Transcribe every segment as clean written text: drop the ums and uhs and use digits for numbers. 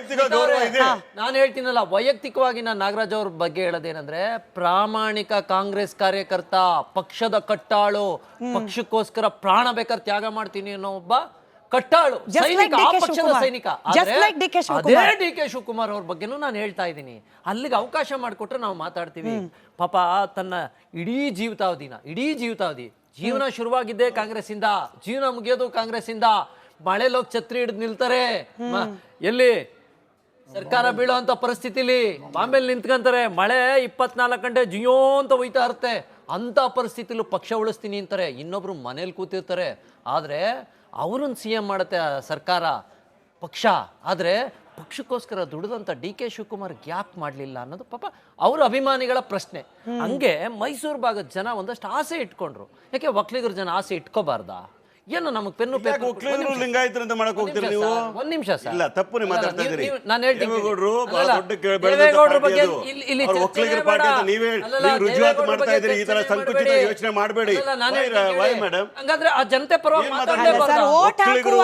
ವೈಯಕ್ತಿಕ ಗೌರವ ಇದೆ. ನಾನು ಹೇಳ್ತೀನಲ್ಲ, ವೈಯಕ್ತಿಕವಾಗಿ ನಾನು ನಾಗರಾಜ್ ಅವ್ರ ಬಗ್ಗೆ ಹೇಳೋದೇನಂದ್ರೆ, ಪ್ರಾಮಾಣಿಕ ಕಾಂಗ್ರೆಸ್ ಕಾರ್ಯಕರ್ತ, ಪಕ್ಷದ ಕಟ್ಟಾಳು, ಪಕ್ಷಕ್ಕೋಸ್ಕರ ಪ್ರಾಣ ಬೇಕಾದ್ರೆ ತ್ಯಾಗ ಮಾಡ್ತೀನಿ ಅನ್ನೋ ಒಬ್ಬ ಕಟ್ಟಾಳು ಸೈನಿಕ, ಆ ಪಕ್ಷದ ಸೈನಿಕ. ಅದೇ ಡಿ ಕೆ ಶಿವಕುಮಾರ್ ಅವ್ರ ಬಗ್ಗೆನೂ ನಾನು ಹೇಳ್ತಾ ಇದ್ದೀನಿ. ಅಲ್ಲಿಗೆ ಅವಕಾಶ ಮಾಡಿಕೊಟ್ರೆ ನಾವು ಮಾತಾಡ್ತೀವಿ. ಪಾಪ ತನ್ನ ಇಡೀ ಜೀವಿತಾವಧಿ ಜೀವನ ಶುರುವಾಗಿದ್ದೇ ಕಾಂಗ್ರೆಸ್ ಇಂದ, ಜೀವನ ಮುಗಿಯೋದು ಕಾಂಗ್ರೆಸ್ ಇಂದ. ಮಳೆಲೋಗಿ ಛತ್ರಿ ಹಿಡಿದು ನಿಲ್ತಾರೆ, ಎಲ್ಲಿ ಸರ್ಕಾರ ಬೀಳೋಂತ ಪರಿಸ್ಥಿತಿಲಿ ಬಾಂಬೆಲಿ ನಿಂತ್ಕೊಂತಾರೆ. ಮಳೆ 24 ಗಂಟೆ ಜಿಯೋ ಅಂತ ಹೋಯ್ತಾ ಇರುತ್ತೆ. ಅಂತ ಪರಿಸ್ಥಿತಿಲೂ ಪಕ್ಷ ಉಳಿಸ್ತೀನಿ ಅಂತಾರೆ, ಇನ್ನೊಬ್ರು ಮನೇಲಿ ಕೂತಿರ್ತಾರೆ. ಆದ್ರೆ ಅವ್ರನ್ನ CM ಮಾಡುತ್ತೆ ಸರ್ಕಾರ, ಪಕ್ಷ. ಆದ್ರೆ ಪಕ್ಷಕ್ಕೋಸ್ಕರ ದುಡಿದಂತ ಡಿ ಕೆ ಶಿವಕುಮಾರ್ ಯಾಕೆ ಮಾಡ್ಲಿಲ್ಲ ಅನ್ನೋದು ಪಾಪ ಅವ್ರ ಅಭಿಮಾನಿಗಳ ಪ್ರಶ್ನೆ. ಹಂಗೆ ಮೈಸೂರು ಭಾಗದ ಜನ ಒಂದಷ್ಟು ಆಸೆ ಇಟ್ಕೊಂಡ್ರು. ಯಾಕೆ ಒಕ್ಕಲಿಗರ ಜನ ಆಸೆ ಇಟ್ಕೋಬಾರ್ದಾ? ಏನು ನಮಗೆ ಪೆನ್ನು ಒಕ್ಕಲಿಗರು ಲಿಂಗಾಯತರು ಅಂತ ಮಾಡಕ್ ಹೋಗ್ತೀರಿ ನೀವು? ಒಂದ್ ನಿಮಿಷ ಸರ್, ಇಲ್ಲ ತಪ್ಪು ನೀವು ಮಾತಾಡ್ತಾ ಇದ್ದೀರಿ. ನಾನು ಹೇಳ್ತೀನಿ, ದೇವೇಗೌಡರು ಬಹಳ ದೊಡ್ಡ ಬೆಳೆದಂತ ಪಾರ್ಟಿ ಅದು. ಅವ್ರು ಒಕ್ಕಲಿಗರ ಪಾರ್ಟಿ ಅಂತ ನೀವೇ ರುಜುವಾತು ಮಾಡ್ತಾ ಇದ್ದೀರಿ. ಈ ತರ ಸಂಕುಚಿತ ಯೋಚನೆ ಮಾಡಬೇಡಿ. Why madam? ಹಂಗಾದ್ರೆ ಆ ಜನತೆ ಪರವಾಗಿ ಒಕ್ಕಲಿಗರು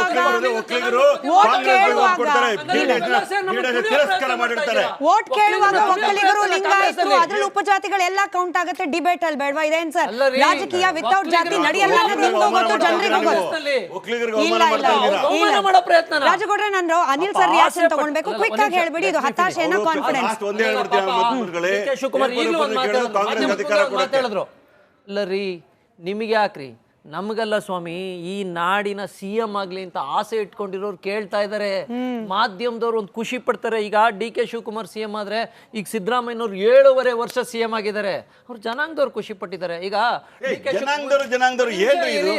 ತಿರಸ್ಕಾರ ಮಾಡಿರ್ತಾರೆ. ವೋಟ್ ಕೇಳುವಾಗ ಒಕ್ಕಲಿಗರು, ಲಿಂಗಾಯತರು, ಅದ್ರಲ್ಲಿ ಉಪಜಾತಿಗಳೆಲ್ಲ ಕೌಂಟ್ ಆಗುತ್ತೆ. ಡಿಬೇಟ್ ಅಲ್ಲಿ ಬೇಡವಾ? ಇದೇನ್ ಸರ್ ರಾಜಕೀಯ ವಿತೌಟ್ ಜಾತಿ ನಡೆಯಲ್ಲ ಅನ್ನೋದು ಗೊತ್ತು, ಜನರಿಗೂ ಗೊತ್ತು. ರಾಜಗೌಡ್ರೆ, ನಾನು ಅನಿಲ್ ಸರ್ ರಿಯಾಕ್ಷನ್ ತಗೊಳ್ಬೇಕು. ಕ್ವಿಕ್ ಆಗಿ ಹೇಳ್ಬಿಡಿ, ಇದು ಹತಾಶೆನ ಕಾನ್ಫಿಡೆನ್ಸ್? ಲರಿ ನಿಮಗೆ ಯಾಕ್ರಿ, ನಮಗಲ್ಲ ಸ್ವಾಮಿ, ಈ ನಾಡಿನ CM ಆಗ್ಲಿ ಅಂತ ಆಸೆ ಇಟ್ಕೊಂಡಿರೋರು ಕೇಳ್ತಾ ಇದಾರೆ. ಮಾಧ್ಯಮದವ್ರು ಒಂದು ಖುಷಿ ಪಡ್ತಾರೆ. ಈಗ ಡಿ ಕೆ ಶಿವಕುಮಾರ್ CM ಆದ್ರೆ, ಈಗ ಸಿದ್ದರಾಮಯ್ಯನವ್ರು 7.5 ವರ್ಷ CM ಆಗಿದ್ದಾರೆ. ಅವ್ರು ಜನಾಂಗದವ್ರು ಖುಷಿ ಪಟ್ಟಿದ್ದಾರೆ. ಈಗ ಜನಾಂಗದವ್ರು ಏನ್ರಿ ಇದು?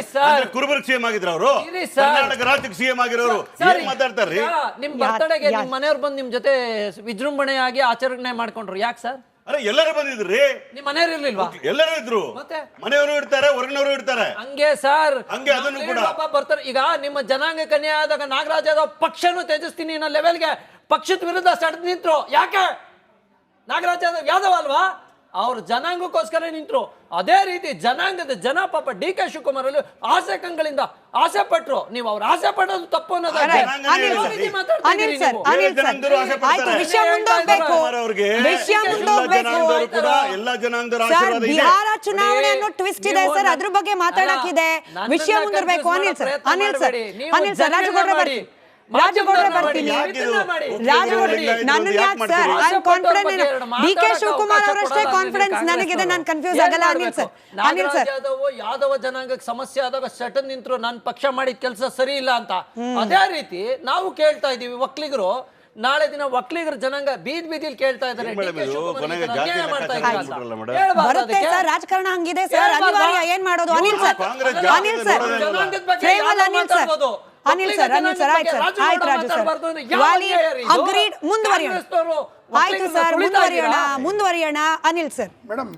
ಕುರುಬರ್ಗ್ CM ಆಗಿದ್ರು ಅವರು, ಕರ್ನಾಟಕ ರಾಜ್ಯಕ್ಕೆ CM ಆಗಿರೋರು ಮಾತಾಡ್ತಾರ್ರಿ. ನಿಮ್ ಬರ್ತಡೆಗೆ ನಿಮ್ ಮನೆಯವ್ರು ಬಂದು ನಿಮ್ ಜೊತೆ ವಿಜೃಂಭಣೆಯಾಗಿ ಆಚರಣೆ ಮಾಡ್ಕೊಂಡ್ರು. ಯಾಕೆ ಸರ್? ಅರೆ ಎಲ್ಲರೂ ಬಂದಿದ್ರಿ, ನಿಮ್ ಮನೆಯವ್ರು ಇರ್ಲಿಲ್ವಾ? ಎಲ್ಲರೂ ಇದ್ರು, ಮನೆಯವರು ಇರ್ತಾರೆ, ಹೊರಗಿನವರು ಇರ್ತಾರೆ. ಹಂಗೆ ಸರ್, ಹಂಗೆ ಅದನ್ನು ಕೂಡ ಬರ್ತಾರೆ. ಈಗ ನಿಮ್ಮ ಜನಾಂಗ ಕನ್ಯೆ ಆದಾಗ ನಾಗರಾಜ್ ಯಾದವ್ ಪಕ್ಷನೂ ತ್ಯಜಿಸ್ತೀನಿ ಅನ್ನೋ ಲೆವೆಲ್ಗೆ ಪಕ್ಷದ ವಿರುದ್ಧ ಸೆಡ್ದು ನಿಂತ್ರು. ಯಾಕೆ? ನಾಗರಾಜ್ ಯಾದವ್ ಅಲ್ವಾ? ಅವ್ರ ಜನಾಂಗಕ್ಕೋಸ್ಕರ ನಿಂತ್ರು. ಅದೇ ರೀತಿ ಜನಾಂಗದ ಜನ ಪಾಪ ಡಿ ಕೆ ಶಿವಕುಮಾರ್ ಅಲ್ಲಿ ಆಸೆ ಕಂಗಳಿಂದ ಆಸೆ ಪಟ್ರು. ನೀವು ಅವ್ರ ಆಸೆ ಪಡೋದು ತಪ್ಪು ಅನ್ನೋದು ಬಿಹಾರ ಚುನಾವಣೆ ಅನ್ನೋ ಟ್ವಿಸ್ಟ್ ಇದೆ ಸರ್, ಅದ್ರ ಬಗ್ಗೆ ಮಾತಾಡಕ್ಕಿದೆ. ವಿಷಯ ಮುಂದಿರ್ಬೇಕು. ಅನಿಲ್ ಸರ್, ರಾಜಗೌಡ್ರೆ ಬರ್ತೀನಿ. ನನ್ನ ಯಾಕೆ sir, I am confident. D K Shivakumar ಅವರಷ್ಟೇ ಕಾನ್ಫಿಡೆನ್ಸ್ ನನಗಿದೆ, ನಾನು ಕನ್ಫ್ಯೂಸ್ ಆಗಲ್ಲ. ಅನಿಲ್ ಸರ್, ಯಾದವ ಜನಾಂಗಕ್ಕೆ ಸಮಸ್ಯೆ ಆದಾಗ ಸಟನ್ ನಿಂತರು, ನಾನು ಪಕ್ಷ ಮಾಡಿದ ಕೆಲಸ ಸರಿ ಇಲ್ಲ ಅಂತ. ಅದೇ ರೀತಿ ನಾವು ಕೇಳ್ತಾ ಇದೀವಿ. ಒಕ್ಕಲಿಗರು ನಾಳೆ ದಿನ ಒಕ್ಕಲಿಗರ ಜನಾಂಗ ಬೀದಿಲಿ ಕೇಳ್ತಾ ಇದ್ದಾರೆ. ಬರುತ್ತೆ ಸರ್, ರಾಜಕಾರಣ ಹಂಗಿದೆ ಸರ್, ಅನಿವಾರ್ಯ. ಏನ್ ಮಾಡೋದು? Anil sir, Anil sir, Anil sir, ಆಯ್ತು ರಾಜು ಸರ್, ಅಗ್ರೀಡ್. ಮುಂದುವರಿಯೋಣ. ಆಯ್ತು ಸರ್, ಮುಂದುವರಿಯೋಣ. ಅನಿಲ್ ಸರ್, ಮೇಡಮ್,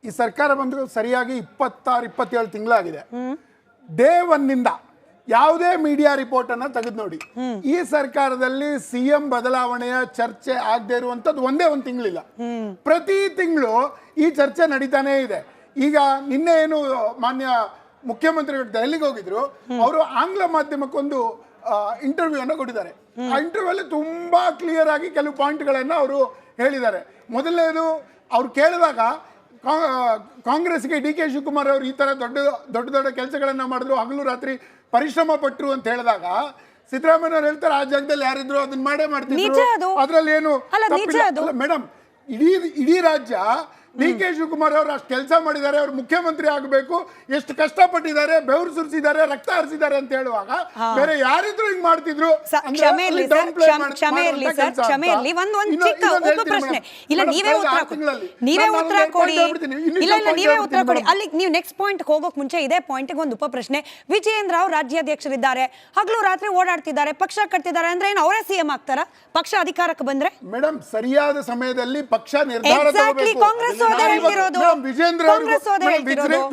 ಈ ಸರ್ಕಾರ ಬಂದು ಸರಿಯಾಗಿ 26-27 ತಿಂಗಳಾಗಿದೆ. ಡೇ 1 ಯಾವುದೇ ಮೀಡಿಯಾ ರಿಪೋರ್ಟ್ ಅನ್ನ ತೆಗೆದು ನೋಡಿ, ಈ ಸರ್ಕಾರದಲ್ಲಿ CM ಬದಲಾವಣೆಯ ಚರ್ಚೆ ಆಗದೆ ಇರುವಂತದ್ದು ಒಂದೇ ಒಂದು ತಿಂಗಳಿಲ್ಲ. ಪ್ರತಿ ತಿಂಗಳು ಈ ಚರ್ಚೆ ನಡೀತಾನೆ ಇದೆ. ಈಗ ನಿನ್ನೆ ಏನು ಮಾನ್ಯ ಮುಖ್ಯಮಂತ್ರಿಗಳು ದೆಹಲಿಗೆ ಹೋಗಿದ್ರು, ಅವರು ಆಂಗ್ಲ ಮಾಧ್ಯಮಕ್ಕೊಂದು ಇಂಟರ್ವ್ಯೂ ಅನ್ನು ಕೊಟ್ಟಿದ್ದಾರೆ. ಆ ಇಂಟರ್ವ್ಯೂ ಅಲ್ಲಿ ತುಂಬಾ ಕ್ಲಿಯರ್ ಆಗಿ ಕೆಲವು ಪಾಯಿಂಟ್ಗಳನ್ನ ಅವರು ಹೇಳಿದ್ದಾರೆ. ಮೊದಲನೇದು, ಅವ್ರು ಕೇಳಿದಾಗ ಕಾಂಗ್ರೆಸ್ಗೆ ಡಿ ಕೆ ಶಿವಕುಮಾರ್ ಅವರು ಈ ತರ ದೊಡ್ಡ ಕೆಲಸಗಳನ್ನ ಮಾಡಿದ್ರು, ಹಗಲು ರಾತ್ರಿ ಪರಿಶ್ರಮ ಪಟ್ಟರು ಅಂತ ಹೇಳಿದಾಗ ಸಿದ್ದರಾಮಯ್ಯ ಅವ್ರು ಹೇಳ್ತಾರೆ, ಆ ಜಾಗದಲ್ಲಿ ಯಾರಿದ್ರು ಅದನ್ನ ಮಾಡ್ತಿದ್ರು, ಅದ್ರಲ್ಲಿ ಏನು ಮೇಡಮ್. ಇಡೀ ರಾಜ್ಯ ಡಿ ಕೆ ಶಿವಕುಮಾರ್ ಅವರು ಅಷ್ಟು ಕೆಲಸ ಮಾಡಿದ್ದಾರೆ, ಅವ್ರು ಮುಖ್ಯಮಂತ್ರಿ ಆಗಬೇಕು, ಎಷ್ಟು ಕಷ್ಟಪಟ್ಟಿದ್ದಾರೆ, ಬೆವರು ಸುರಿಸಿದ್ದಾರೆ, ರಕ್ತ ಹರಿಸಿದ್ದಾರೆ ಅಂತ ಹೇಳುವಾಗ ಬೇರೆ ಯಾರಿದ್ರು ಹಿಂಗ್ ಮಾಡ್ತಿದ್ರು? ಕ್ಷಮೆ ಇರ್ಲಿ, ಒಂದು ಚಿಕ್ಕ ಉಪ ಪ್ರಶ್ನೆ. ಇಲ್ಲ, ನೀವೇ ಉತ್ತರ ಕೊಡಿ. ಅಲ್ಲಿ ನೀವು ನೆಕ್ಸ್ಟ್ ಪಾಯಿಂಟ್ ಹೋಗೋಕ್ ಮುಂಚೆ ಇದೇ ಪಾಯಿಂಟ್ ಒಂದು ಉಪ ಪ್ರಶ್ನೆ. ವಿಜಯೇಂದ್ರ ಅವರು ರಾಜ್ಯಾಧ್ಯಕ್ಷರಿದ್ದಾರೆ, ಹಗಲು ರಾತ್ರಿ ಓಡಾಡ್ತಿದ್ದಾರೆ, ಪಕ್ಷ ಕಟ್ತಿದ್ದಾರೆ ಅಂದ್ರೆ ಏನು ಅವರೇ CM ಆಗ್ತಾರ ಪಕ್ಷ ಅಧಿಕಾರಕ್ಕೆ ಬಂದ್ರೆ? ಮೇಡಮ್, ಸರಿಯಾದ ಸಮಯದಲ್ಲಿ ಪಕ್ಷ ನಿರ್ಧಾರ ತಗೋಬೇಕು. ಕಾಂಗ್ರೆಸ್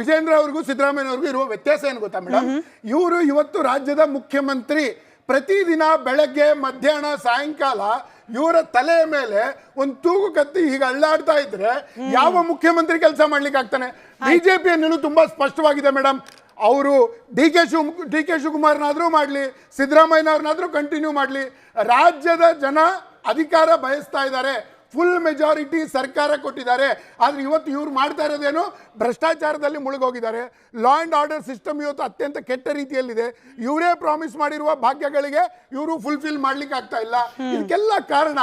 ವಿಜೇಂದ್ರ ಅವ್ರಿಗೂ ಸಿದ್ದರಾಮಯ್ಯ ಅವ್ರಿಗೂ ಇರುವ ವ್ಯತ್ಯಾಸ ಏನು ಗೊತ್ತಾ ಮೇಡಮ್? ಇವರು ಇವತ್ತು ರಾಜ್ಯದ ಮುಖ್ಯಮಂತ್ರಿ. ಪ್ರತಿದಿನ ಬೆಳಗ್ಗೆ, ಮಧ್ಯಾಹ್ನ, ಸಾಯಂಕಾಲ ಇವರ ತಲೆಯ ಮೇಲೆ ಒಂದು ತೂಗು ಕತ್ತಿ ಹೀಗೆ ಅಳ್ಳಾಡ್ತಾ ಇದ್ರೆ ಯಾವ ಮುಖ್ಯಮಂತ್ರಿ ಕೆಲಸ ಮಾಡ್ಲಿಕ್ಕೆ ಆಗ್ತಾನೆ? ಬಿಜೆಪಿಯ ನಿಲುವು ತುಂಬಾ ಸ್ಪಷ್ಟವಾಗಿದೆ ಮೇಡಮ್. ಅವರು ಡಿ ಕೆ ಶಿವಕುಮಾರ್ನಾದ್ರೂ ಮಾಡ್ಲಿ, ಸಿದ್ದರಾಮಯ್ಯನವ್ರನ್ನಾದ್ರೂ ಕಂಟಿನ್ಯೂ ಮಾಡ್ಲಿ, ರಾಜ್ಯದ ಜನ ಅಧಿಕಾರ ಬಯಸ್ತಾ ಇದ್ದಾರೆ, ಫುಲ್ ಮೆಜಾರಿಟಿ ಸರ್ಕಾರ ಕೊಟ್ಟಿದ್ದಾರೆ. ಆದರೆ ಇವತ್ತು ಇವ್ರು ಮಾಡ್ತಾ ಇರೋದೇನು, ಭ್ರಷ್ಟಾಚಾರದಲ್ಲಿ ಮುಳುಗೋಗಿದ್ದಾರೆ. ಲಾ ಆ್ಯಂಡ್ ಆರ್ಡರ್ ಸಿಸ್ಟಮ್ ಇವತ್ತು ಅತ್ಯಂತ ಕೆಟ್ಟ ರೀತಿಯಲ್ಲಿದೆ. ಇವರೇ ಪ್ರಾಮಿಸ್ ಮಾಡಿರುವ ಭಾಗ್ಯಗಳಿಗೆ ಇವರು ಫುಲ್ಫಿಲ್ ಮಾಡ್ಲಿಕ್ಕೆ ಆಗ್ತಾ ಇಲ್ಲ. ಇದಕ್ಕೆಲ್ಲ ಕಾರಣ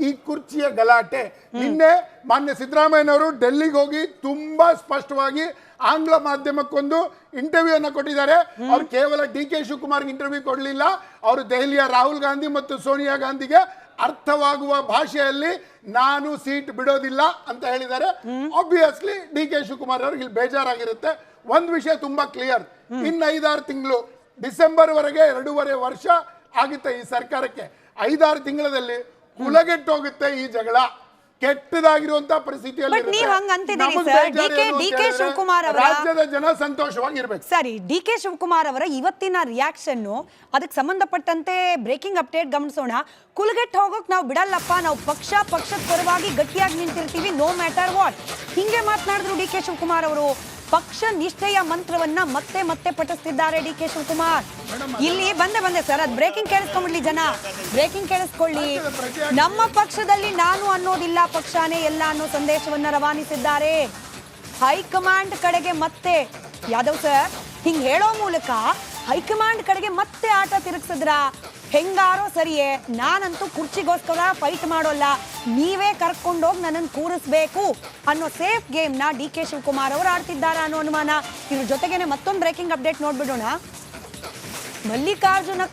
ಈ ಕುರ್ಚಿಯ ಗಲಾಟೆ. ನಿನ್ನೆ ಮಾನ್ಯ ಸಿದ್ದರಾಮಯ್ಯನವರು ಡೆಲ್ಲಿಗೆ ಹೋಗಿ ತುಂಬಾ ಸ್ಪಷ್ಟವಾಗಿ ಆಂಗ್ಲ ಮಾಧ್ಯಮಕ್ಕೊಂದು ಇಂಟರ್ವ್ಯೂ ಅನ್ನು ಕೊಟ್ಟಿದ್ದಾರೆ. ಅವ್ರು ಕೇವಲ DK ಶಿವಕುಮಾರ್ಗೆ ಇಂಟರ್ವ್ಯೂ ಕೊಡಲಿಲ್ಲ, ಅವರು ದೆಹಲಿಯ ರಾಹುಲ್ ಗಾಂಧಿ ಮತ್ತು ಸೋನಿಯಾ ಗಾಂಧಿಗೆ ಅರ್ಥವಾಗುವ ಭಾಷೆಯಲ್ಲಿ ನಾನು ಸೀಟ್ ಬಿಡೋದಿಲ್ಲ ಅಂತ ಹೇಳಿದ್ದಾರೆ. ಆಬ್ವಿಯಸ್ಲಿ DK ಶಿವಕುಮಾರ್ ಅವ್ರಿಗೆ ಇಲ್ಲಿ ಬೇಜಾರಾಗಿರುತ್ತೆ. ಒಂದು ವಿಷಯ ತುಂಬಾ ಕ್ಲಿಯರ್, ಇನ್ನು 5-6 ತಿಂಗಳು, ಡಿಸೆಂಬರ್ ವರೆಗೆ 2.5 ವರ್ಷ ಆಗುತ್ತೆ ಈ ಸರ್ಕಾರಕ್ಕೆ. 5-6 ತಿಂಗಳಲ್ಲಿ ಕುಲಗೆಟ್ಟು ಹೋಗುತ್ತೆ ಈ ಜಗಳ, ಕೆಟ್ಟದಾಗಿರುವಂತಹ ಪರಿಸ್ಥಿತಿಯಲ್ಲಿ DK ಶಿವಕುಮಾರ್ ಅವರ ರಾಜ್ಯದ ಜನ ಸಂತೋಷವಾಗಿರ್ಬೇಕು. ಸರಿ, DK ಶಿವಕುಮಾರ್ ಅವರ ಇವತ್ತಿನ ರಿಯಾಕ್ಷನ್, ಅದಕ್ಕೆ ಸಂಬಂಧಪಟ್ಟಂತೆ ಬ್ರೇಕಿಂಗ್ ಅಪ್ಡೇಟ್ ಗಮನಿಸೋಣ. ಕುಲಗೆಟ್ ಹೋಗೋಕ್ ನಾವು ಬಿಡಲ್ಲಪ್ಪ, ನಾವು ಪಕ್ಷದ ಪರವಾಗಿ ಗಟ್ಟಿಯಾಗಿ ನಿಂತಿರ್ತೀವಿ, ನೋ ಮ್ಯಾಟರ್ ವಾಟ್. ಹಿಂಗೆ ಮಾತನಾಡಿದ್ರು DK ಶಿವಕುಮಾರ್ ಅವರು. ಪಕ್ಷ ನಿಷ್ಠೆಯ ಮಂತ್ರವನ್ನ ಮತ್ತೆ ಮತ್ತೆ ಪಠಿಸ್ತಿದ್ದಾರೆ DK ಶಿವಕುಮಾರ್. ಇಲ್ಲಿ ಬಂದೆ ಸರ್, ಅದು ಬ್ರೇಕಿಂಗ್ ಕೇಳಿಸ್ಕೊಂಡ್ಬಿಡ್ಲಿ ಜನ, ಬ್ರೇಕಿಂಗ್ ಕೇಳಿಸ್ಕೊಳ್ಳಿ. ನಮ್ಮ ಪಕ್ಷದಲ್ಲಿ ನಾನು ಅನ್ನೋದಿಲ್ಲ, ಪಕ್ಷಾನೇ ಎಲ್ಲ ಅನ್ನೋ ಸಂದೇಶವನ್ನ ರವಾನಿಸಿದ್ದಾರೆ ಹೈಕಮಾಂಡ್ ಕಡೆಗೆ. ಮತ್ತೆ ಯಾದವ್ ಸರ್ ಹಿಂಗ್ ಹೇಳೋ ಮೂಲಕ ಹೈಕಮಾಂಡ್ ಕಡೆಗೆ ಮತ್ತೆ ಆಟ ತಿರುಗಿಸಿದ್ರ ಹೆಂಗಾರೋ ಸರಿಯೇ, ನಾನಂತೂ ಕುರ್ಚಿಗೋಸ್ಕರ ಫೈಟ್ ಮಾಡೋಲ್ಲ, ನೀವೇ ಕರ್ಕೊಂಡೋಗಿ ನನ್ನನ್ನು ಕೂರಿಸ್ಬೇಕು ಅನ್ನೋ ಸೇಫ್ ಗೇಮ್ ನ DK ಶಿವಕುಮಾರ್ ಅವರು ಆಡ್ತಿದ್ದಾರೆ ಅನ್ನೋ ಅನುಮಾನ. ಇದ್ರ ಜೊತೆಗೇನೆ ಮತ್ತೊಂದು ಬ್ರೇಕಿಂಗ್ ಅಪ್ಡೇಟ್ ನೋಡ್ಬಿಡೋಣ. ಮಲ್ಲಿಕಾರ್ಜುನ್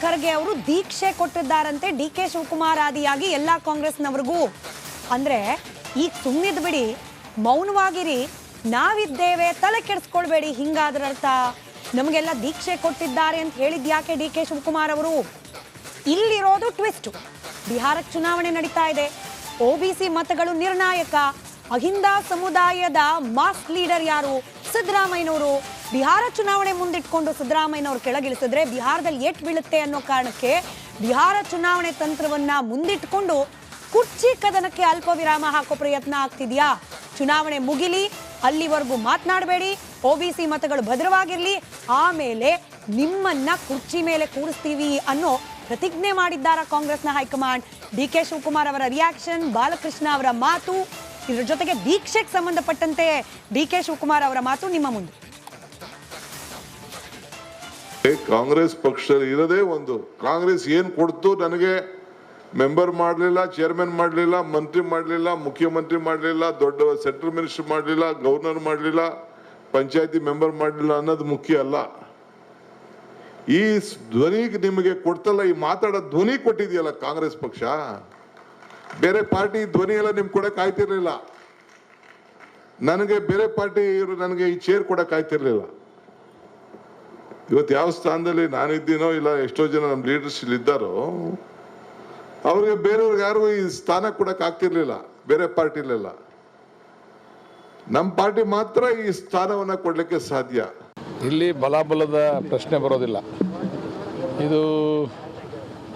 ಖರ್ಗೆ ಅವರು ದೀಕ್ಷೆ ಕೊಟ್ಟಿದ್ದಾರಂತೆ DK ಶಿವಕುಮಾರ್ ಆದಿಯಾಗಿ ಎಲ್ಲಾ ಕಾಂಗ್ರೆಸ್ನವ್ರಿಗೂ. ಅಂದ್ರೆ ಈಗ ಸುಮ್ಮನಿದ್ ಬಿಡಿ, ಮೌನವಾಗಿರಿ, ನಾವಿದ್ದೇವೆ, ತಲೆ ಕೆಡಿಸ್ಕೊಳ್ಬೇಡಿ, ಹಿಂಗಾದ್ರ ಅರ್ಥ ನಮಗೆಲ್ಲ ದೀಕ್ಷೆ ಕೊಟ್ಟಿದ್ದಾರೆ ಅಂತ ಹೇಳಿದ್ಯಾಕೆ DK ಶಿವಕುಮಾರ್ ಅವರು? ಇಲ್ಲಿರೋದು ಟ್ವಿಸ್ಟ್. ಬಿಹಾರಕ್ಕೆ ಚುನಾವಣೆ ನಡೀತಾ ಇದೆ, OBC ಮತಗಳು ನಿರ್ಣಾಯಕ. ಅಹಿಂದ ಸಮುದಾಯದ ಮಾಸ್ ಲೀಡರ್ ಯಾರು? ಸಿದ್ದರಾಮಯ್ಯನವರು. ಬಿಹಾರ ಚುನಾವಣೆ ಮುಂದಿಟ್ಕೊಂಡು ಸಿದ್ದರಾಮಯ್ಯನವರು ಕೆಳಗಿಳಿಸಿದ್ರೆ ಬಿಹಾರದಲ್ಲಿ ಏಟ್ ಬೀಳುತ್ತೆ ಅನ್ನೋ ಕಾರಣಕ್ಕೆ ಬಿಹಾರ ಚುನಾವಣೆ ತಂತ್ರವನ್ನ ಮುಂದಿಟ್ಕೊಂಡು ಕುರ್ಚಿ ಕದನಕ್ಕೆ ಅಲ್ಪ ವಿರಾಮ ಹಾಕೋ ಪ್ರಯತ್ನ ಆಗ್ತಿದ್ಯಾ? ಚುನಾವಣೆ ಮುಗಿಲಿ, ಅಲ್ಲಿವರೆಗೂ ಮಾತನಾಡಬೇಡಿ, OBC ಮತಗಳು ಭದ್ರವಾಗಿರ್ಲಿ, ಆಮೇಲೆ ನಿಮ್ಮನ್ನ ಕುರ್ಚಿ ಮೇಲೆ ಕೂರಿಸ್ತೀವಿ ಅನ್ನೋ ಪ್ರತಿಜ್ಞೆ ಮಾಡಿದ್ದಾರ ಕಾಂಗ್ರೆಸ್ನ ಹೈಕಮಾಂಡ್. DK ಶಿವಕುಮಾರ್ ಅವರ ರಿಯಾಕ್ಷನ್, ಬಾಲಕೃಷ್ಣ ಅವರ ಮಾತು, ಇದರ ಜೊತೆಗೆ ದೀಕ್ಷೆಗೆ ಸಂಬಂಧಪಟ್ಟಂತೆ DK ಶಿವಕುಮಾರ್ ಅವರ ಮಾತು ನಿಮ್ಮ ಮುಂದೆ. ಕಾಂಗ್ರೆಸ್ ಪಕ್ಷ ಇರೋದೇ ಒಂದು, ಕಾಂಗ್ರೆಸ್ ಏನ್ ಕೊಡ್ತು ನನಗೆ, ಮೆಂಬರ್ ಮಾಡಲಿಲ್ಲ, ಚೇರ್ಮನ್ ಮಾಡಲಿಲ್ಲ, ಮಂತ್ರಿ ಮಾಡಲಿಲ್ಲ, ಮುಖ್ಯಮಂತ್ರಿ ಮಾಡಲಿಲ್ಲ, ದೊಡ್ಡ ಸೆಂಟ್ರಲ್ ಮಿನಿಸ್ಟರ್ ಮಾಡಲಿಲ್ಲ, ಗವರ್ನರ್ ಮಾಡಲಿಲ್ಲ, ಪಂಚಾಯತಿ ಮೆಂಬರ್ ಮಾಡಲಿಲ್ಲ ಅನ್ನೋದು ಮುಖ್ಯ ಅಲ್ಲ. ಈ ಧ್ವನಿ ನಿಮಗೆ ಕೊಡ್ತಲ್ಲ, ಈ ಮಾತಾಡೋ ಧ್ವನಿ ಕೊಟ್ಟಿದೆಯಲ್ಲ ಕಾಂಗ್ರೆಸ್ ಪಕ್ಷ. ಬೇರೆ ಪಾರ್ಟಿ ಧ್ವನಿ ಎಲ್ಲ ನಿಮ್ಗೆ ಕೊಡಕ್ ಆಯ್ತಿರ್ಲಿಲ್ಲ. ನನಗೆ ಬೇರೆ ಪಾರ್ಟಿ ನನಗೆ ಈ ಚೇರ್ ಕೊಡಕ್ ಆಯ್ತಿರ್ಲಿಲ್ಲ. ಇವತ್ತು ಯಾವ ಸ್ಥಾನದಲ್ಲಿ ನಾನಿದ್ದೀನೋ ಇಲ್ಲ ಎಷ್ಟೋ ಜನ ನಮ್ಮ ಲೀಡರ್ಸ್ ಇದ್ದಾರೋ ಅವ್ರಿಗೆ ಬೇರೆಯವ್ರಿಗೆ ಯಾರು ಈ ಸ್ಥಾನ ಕೊಡಕ್ ಆಗ್ತಿರ್ಲಿಲ್ಲ ಬೇರೆ ಪಾರ್ಟಿಲೆಲ್ಲ. ನಮ್ಮ ಪಾರ್ಟಿ ಮಾತ್ರ ಈ ಸ್ಥಾನವನ್ನ ಕೊಡ್ಲಿಕ್ಕೆ ಸಾಧ್ಯ. ಇಲ್ಲಿ ಬಲಾಬಲದ ಪ್ರಶ್ನೆ ಬರೋದಿಲ್ಲ. ಇದು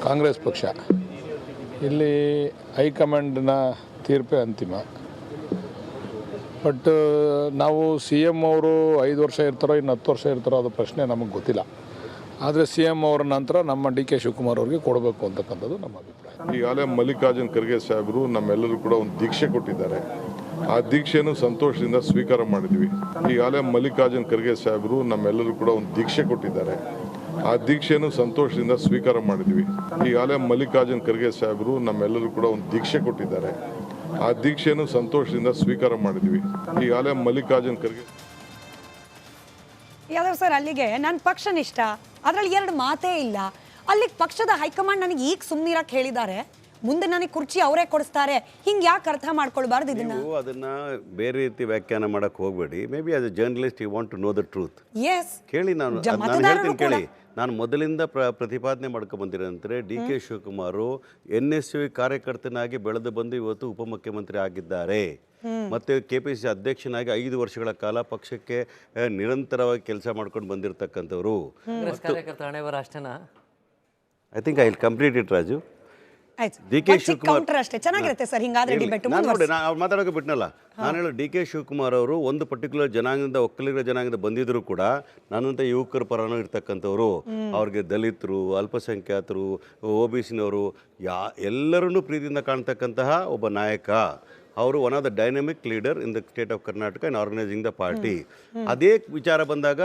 ಕಾಂಗ್ರೆಸ್ ಪಕ್ಷ, ಇಲ್ಲಿ ಹೈಕಮಾಂಡ್ನ ತೀರ್ಪೇ ಅಂತಿಮ. ಬಟ್ ನಾವು CM ಅವರು 5 ವರ್ಷ ಇರ್ತಾರೋ ಇನ್ನು 10 ವರ್ಷ ಇರ್ತಾರೋ ಅದು ಪ್ರಶ್ನೆ ನಮಗೆ ಗೊತ್ತಿಲ್ಲ. ಆದರೆ CM ಅವರ ನಂತರ ನಮ್ಮ DK ಶಿವಕುಮಾರ್ ಅವರಿಗೆ ಕೊಡಬೇಕು ಅಂತಕ್ಕಂಥದ್ದು ನಮ್ಮ ಅಭಿಪ್ರಾಯ. ಈಗಾಗಲೇ ಮಲ್ಲಿಕಾರ್ಜುನ್ ಖರ್ಗೆ ಸಾಹೇಬರು ನಮ್ಮೆಲ್ಲರೂ ಕೂಡ ಒಂದು ದೀಕ್ಷೆ ಕೊಟ್ಟಿದ್ದಾರೆ. ಆ ದೀಕ್ಷೆಯನ್ನು ಸಂತೋಷದಿಂದ ಸ್ವೀಕಾರ ಮಾಡಿದ್ವಿ. ಈಗಾಗಲೇ ಮಲ್ಲಿಕಾರ್ಜುನ್ ಖರ್ಗೆ ಸಾಹೇಬರು ನಮ್ಮೆಲ್ಲರೂ ಕೂಡ ಒಂದು ದೀಕ್ಷೆ ಕೊಟ್ಟಿದ್ದಾರೆ. ಆ ದೀಕ್ಷೆಯನ್ನು ಸಂತೋಷದಿಂದ ಸ್ವೀಕಾರ ಮಾಡಿದ್ವಿ. ಈಗಾಗಲೇ ಮಲ್ಲಿಕಾರ್ಜುನ್ ಖರ್ಗೆ ಸಾಹೇಬರು ನಮ್ಮೆಲ್ಲರೂ ಕೂಡ ಒಂದು ದೀಕ್ಷೆ ಕೊಟ್ಟಿದ್ದಾರೆ. ಆ ದೀಕ್ಷೆಯನ್ನು ಸಂತೋಷದಿಂದ ಸ್ವೀಕಾರ ಮಾಡಿದ್ವಿ. ಈಗಾಗಲೇ ಮಲ್ಲಿಕಾರ್ಜುನ್ ಖರ್ಗೆ ಯಾದವ್ ಸರ್, ಅಲ್ಲಿಗೆ ನನ್ನ ಪಕ್ಷನಿಷ್ಠ, ಅದರಲ್ಲಿ 2 ಮಾತೇ ಇಲ್ಲ. ಅಲ್ಲಿಗೆ ಪಕ್ಷದ ಹೈಕಮಾಂಡ್ ನನಗೆ ಈಗ ಸುಮ್ಮನಿರಕ್ಕೆ ಹೇಳಿದ್ದಾರೆ, ಮುಂದೆ ನನಗೆ ಕುರ್ಚಿ ಅವರೇ ಕೊಡಿಸ್ತಾರೆ, ಹಿಂಗೆ ಯಾಕೆ ಅರ್ಥ ಮಾಡ್ಕೊಳ್ಬಾರ್ದು ಇದನ್ನ? ನೀವು ಅದನ್ನ ಬೇರೆ ರೀತಿ ವ್ಯಾಖ್ಯಾನ ಮಾಡಕ್ ಹೋಗ್ಬೇಡಿ. Maybe as a journalist you want to know the truth. ಕೇಳಿ, ನಾನು ಹೇಳ್ತೀನಿ ಕೇಳಿ. ನಾನು ಮೊದಲಿಂದ ಪ್ರತಿಪಾದನೆ ಮಾಡ್ಕೊಂಡು ಬಂದಿರೋಂದ್ರೆ DK ಶಿವಕುಮಾರ್ NSU ಕಾರ್ಯಕರ್ತನಾಗಿ ಬೆಳೆದು ಬಂದು ಇವತ್ತು ಉಪಮುಖ್ಯಮಂತ್ರಿ ಆಗಿದ್ದಾರೆ. ಮತ್ತೆ KPCC ಅಧ್ಯಕ್ಷನಾಗಿ 5 ವರ್ಷಗಳ ಕಾಲ ಪಕ್ಷಕ್ಕೆ ನಿರಂತರವಾಗಿ ಕೆಲಸ ಮಾಡ್ಕೊಂಡು ಬಂದಿರತಕ್ಕಂಥವ್ರು. ಕಾರ್ಯಕರ್ತ ಹಣೆ ಬರ ಅಷ್ಟೇನಾ? I think I will complete it Raju. ಆಯ್ತು DK ಒಂದ್ ಚಿಕ್ಕ ಶಿವಕುಮಾರ್ counter ಅಷ್ಟೇ ಚೆನ್ನಾಗಿರುತ್ತೆ ಸರ್ ಹಿಂಗಾದ್ರೆ ಇರ್ಲಿ. ಡಿಬೇಟ್ ನಾನು ನೋಡಿ ಅವ್ರು ಮಾತಾಡೋಕೆ ಬಿಟ್ನಲ್ಲ, ನಾನು ಹೇಳೋ DK ಶಿವಕುಮಾರ್ ಅವರು ಒಂದು ಪರ್ಟಿಕ್ಯುಲರ್ ಜನಾಂಗದಿಂದ ಒಕ್ಕಲಿಗರ ಜನಾಂಗದಿಂದ ಬಂದಿದ್ರು ಕೂಡ ನನ್ನಂಥ ಯುವಕರ ಪರನೂ ಇರ್ತಕ್ಕಂಥವ್ರು, ಅವ್ರಿಗೆ ದಲಿತರು, ಅಲ್ಪಸಂಖ್ಯಾತರು, OBCನವರು ಎಲ್ಲರನ್ನೂ ಪ್ರೀತಿಯಿಂದ ಕಾಣ್ತಕ್ಕಂತಹ ಒಬ್ಬ ನಾಯಕ. ಅವರು one of the dynamic leader in the state of Karnataka in organising the party. ಅದೇ ವಿಚಾರ ಬಂದಾಗ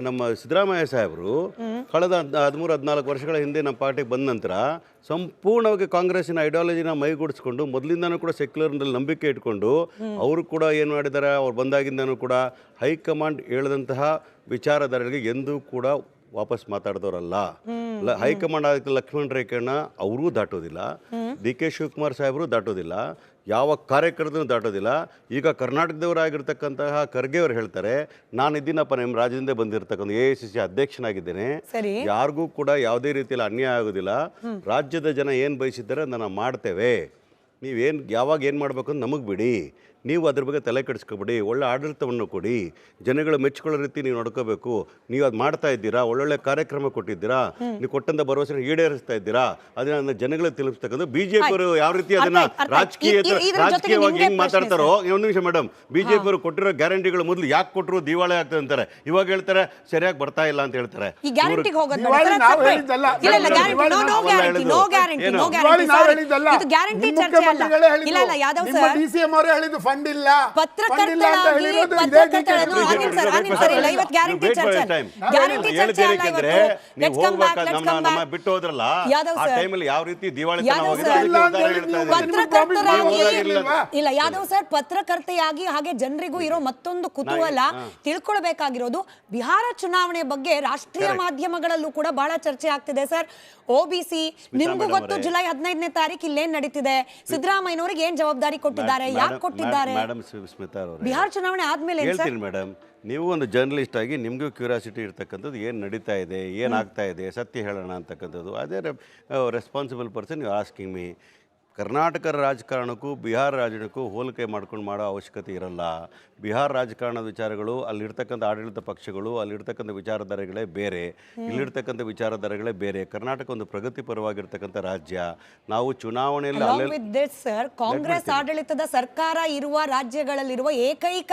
ನಮ್ಮ ಸಿದ್ದರಾಮಯ್ಯ ಸಾಹೇಬರು ಕಳೆದ 13-14 ವರ್ಷಗಳ ಹಿಂದೆ ನಮ್ಮ ಪಾರ್ಟಿಗೆ ಬಂದ ನಂತರ ಸಂಪೂರ್ಣವಾಗಿ ಕಾಂಗ್ರೆಸ್ಸಿನ ಐಡಿಯಾಲಜಿನ ಮೈಗೂಡಿಸ್ಕೊಂಡು ಮೊದಲಿಂದನೂ ಕೂಡ ಸೆಕ್ಯುಲರ್ನಲ್ಲಿ ನಂಬಿಕೆ ಇಟ್ಕೊಂಡು ಅವರು ಕೂಡ ಏನು ಮಾಡಿದ್ದಾರೆ, ಅವ್ರು ಬಂದಾಗಿಂದನೂ ಕೂಡ ಹೈಕಮಾಂಡ್ ಹೇಳಿದಂತಹ ವಿಚಾರಧಾರೆಗಳಿಗೆ ಎಂದೂ ಕೂಡ ವಾಪಸ್ ಮಾತಾಡಿದವರಲ್ಲ. ಹೈಕಮಾಂಡ್ ಆದ ಲಕ್ಷ್ಮಣ ರೇಖಣ್ಣ ಅವರೂ ದಾಟೋದಿಲ್ಲ, DK ಶಿವಕುಮಾರ್ ಸಾಹೇಬರು ದಾಟೋದಿಲ್ಲ, ಯಾವ ಕಾರ್ಯಕರ್ತನೂ ದಾಟೋದಿಲ್ಲ. ಈಗ ಕರ್ನಾಟಕದವರಾಗಿರ್ತಕ್ಕಂತಹ ಖರ್ಗೆ ಅವರು ಹೇಳ್ತಾರೆ, ನಾನು ಇದ್ದೀನಪ್ಪ ನಿಮ್ಮ ರಾಜ್ಯದಿಂದ ಬಂದಿರತಕ್ಕಂಥ AICC ಅಧ್ಯಕ್ಷನಾಗಿದ್ದೇನೆ, ಯಾರಿಗೂ ಕೂಡ ಯಾವುದೇ ರೀತಿಯಲ್ಲಿ ಅನ್ಯಾಯ ಆಗೋದಿಲ್ಲ, ರಾಜ್ಯದ ಜನ ಏನು ಬಯಸಿದ್ದಾರೆ ಅದನ್ನು ಮಾಡ್ತೇವೆ, ನೀವೇನು ಯಾವಾಗ ಏನು ಮಾಡಬೇಕು ಅಂತ ನಮಗೆ ಬಿಡಿ, ನೀವು ಅದ್ರ ಬಗ್ಗೆ ತಲೆ ಕೆಡಿಸ್ಕೊಬೇಡಿ, ಒಳ್ಳೆ ಆಡಳಿತವನ್ನು ಕೊಡಿ, ಜನಗಳು ಮೆಚ್ಕೊಳ್ಳೋ ರೀತಿ ನೀವು ನೋಡ್ಕೋಬೇಕು, ನೀವು ಅದು ಮಾಡ್ತಾ ಇದ್ದೀರಾ, ಒಳ್ಳೊಳ್ಳೆ ಕಾರ್ಯಕ್ರಮ ಕೊಟ್ಟಿದ್ದೀರಾ, ನೀವು ಕೊಟ್ಟಂಥ ಭರವಸೆ ಈಡೇರಿಸ್ತಾ ಇದ್ದೀರಾ, ಅದನ್ನ ಜನಗಳಿಗೆ ತಿಳಿಸ್ತಕ್ಕಂಥ BJP ಯಾವ ರೀತಿ ಅದನ್ನ ರಾಜಕೀಯವಾಗಿ ಹೆಂಗ್ ಮಾತಾಡ್ತಾರೋ. ಒಂದು ನಿಮಿಷ ಮೇಡಮ್, BJP ಅವರು ಕೊಟ್ಟಿರೋ ಗ್ಯಾರಂಟಿಗಳು ಮೊದಲು ಯಾಕೆ ಕೊಟ್ಟರು ದಿವಾಳಿ ಆಗ್ತದೆ ಅಂತಾರೆ, ಇವಾಗ ಹೇಳ್ತಾರೆ ಸರಿಯಾಗಿ ಬರ್ತಾ ಇಲ್ಲ ಅಂತ ಹೇಳ್ತಾರೆ. ಫಂಡ್ ಇಲ್ಲ, ಬಿಟ್ಟು ಹೋದ್ರಲ್ಲ ಆ ಟೈಮಲ್ಲಿ ಯಾವ ರೀತಿ ದಿವಾಳಿ ಇಲ್ಲ ಯಾದವ್ ಸರ್, ಪತ್ರಕರ್ತೆಯಾಗಿ ಹಾಗೆ ಜನರಿಗೂ ಇರೋ ಮತ್ತೊಂದು ಕುತೂಹಲ ತಿಳ್ಕೊಳ್ಬೇಕಾಗಿರೋದು, ಬಿಹಾರ ಚುನಾವಣೆ ಬಗ್ಗೆ ರಾಷ್ಟ್ರೀಯ ಮಾಧ್ಯಮಗಳಲ್ಲೂ ಕೂಡ ಬಹಳ ಚರ್ಚೆ ಆಗ್ತಿದೆ ಸರ್. OBC ನಿಮ್ಗೂ ಗೊತ್ತು, ಜುಲೈ 15ನೇ ತಾರೀಕು ಇಲ್ಲೇನ್ ನಡೀತಿದೆ, ಸಿದ್ದರಾಮಯ್ಯನವರಿಗೆ ಏನ್ ಜವಾಬ್ದಾರಿ ಕೊಟ್ಟಿದ್ದಾರೆ, ಯಾಕೆ ಕೊಟ್ಟಿದ್ದಾರೆ, ಬಿಹಾರ ಚುನಾವಣೆ ಆದ್ಮೇಲೆ ಹೇಳ್ತೀನಿ ಮೇಡಮ್. ನೀವು ಒಂದು ಜರ್ನಲಿಸ್ಟ್ ಆಗಿ ನಿಮಗೂ ಕ್ಯೂರಿಯಾಸಿಟಿ ಇರ್ತಕ್ಕಂಥದ್ದು ಏನು ನಡೀತಾ ಇದೆ, ಏನಾಗ್ತಾ ಇದೆ, ಸತ್ಯ ಹೇಳೋಣ ಅಂತಕ್ಕಂಥದ್ದು. ಅದೇ responsible person you asking me. Karnataka ರಾಜಕಾರಣಕ್ಕೂ ಬಿಹಾರ ರಾಜಕಾರಣಕ್ಕೂ ಹೋಲಿಕೆ ಮಾಡ್ಕೊಂಡು ಮಾಡೋ ಅವಶ್ಯಕತೆ ಇರಲ್ಲ. ಬಿಹಾರ ರಾಜಕಾರಣದ ವಿಚಾರಗಳು, ಅಲ್ಲಿರ್ತಕ್ಕಂಥ ಆಡಳಿತ ಪಕ್ಷಗಳು, ಅಲ್ಲಿರ್ತಕ್ಕಂಥ ವಿಚಾರಧಾರೆಗಳೇ ಬೇರೆ, ಇಲ್ಲಿರ್ತಕ್ಕಂಥ ವಿಚಾರಧಾರೆಗಳೇ ಬೇರೆ. ಕರ್ನಾಟಕ ಒಂದು ಪ್ರಗತಿಪರವಾಗಿರ್ತಕ್ಕಂಥ ರಾಜ್ಯ. ನಾವು ಚುನಾವಣೆಯಲ್ಲಿ ಕಾಂಗ್ರೆಸ್ ಆಡಳಿತದ ಸರ್ಕಾರ ಇರುವ ರಾಜ್ಯಗಳಲ್ಲಿರುವ ಏಕೈಕ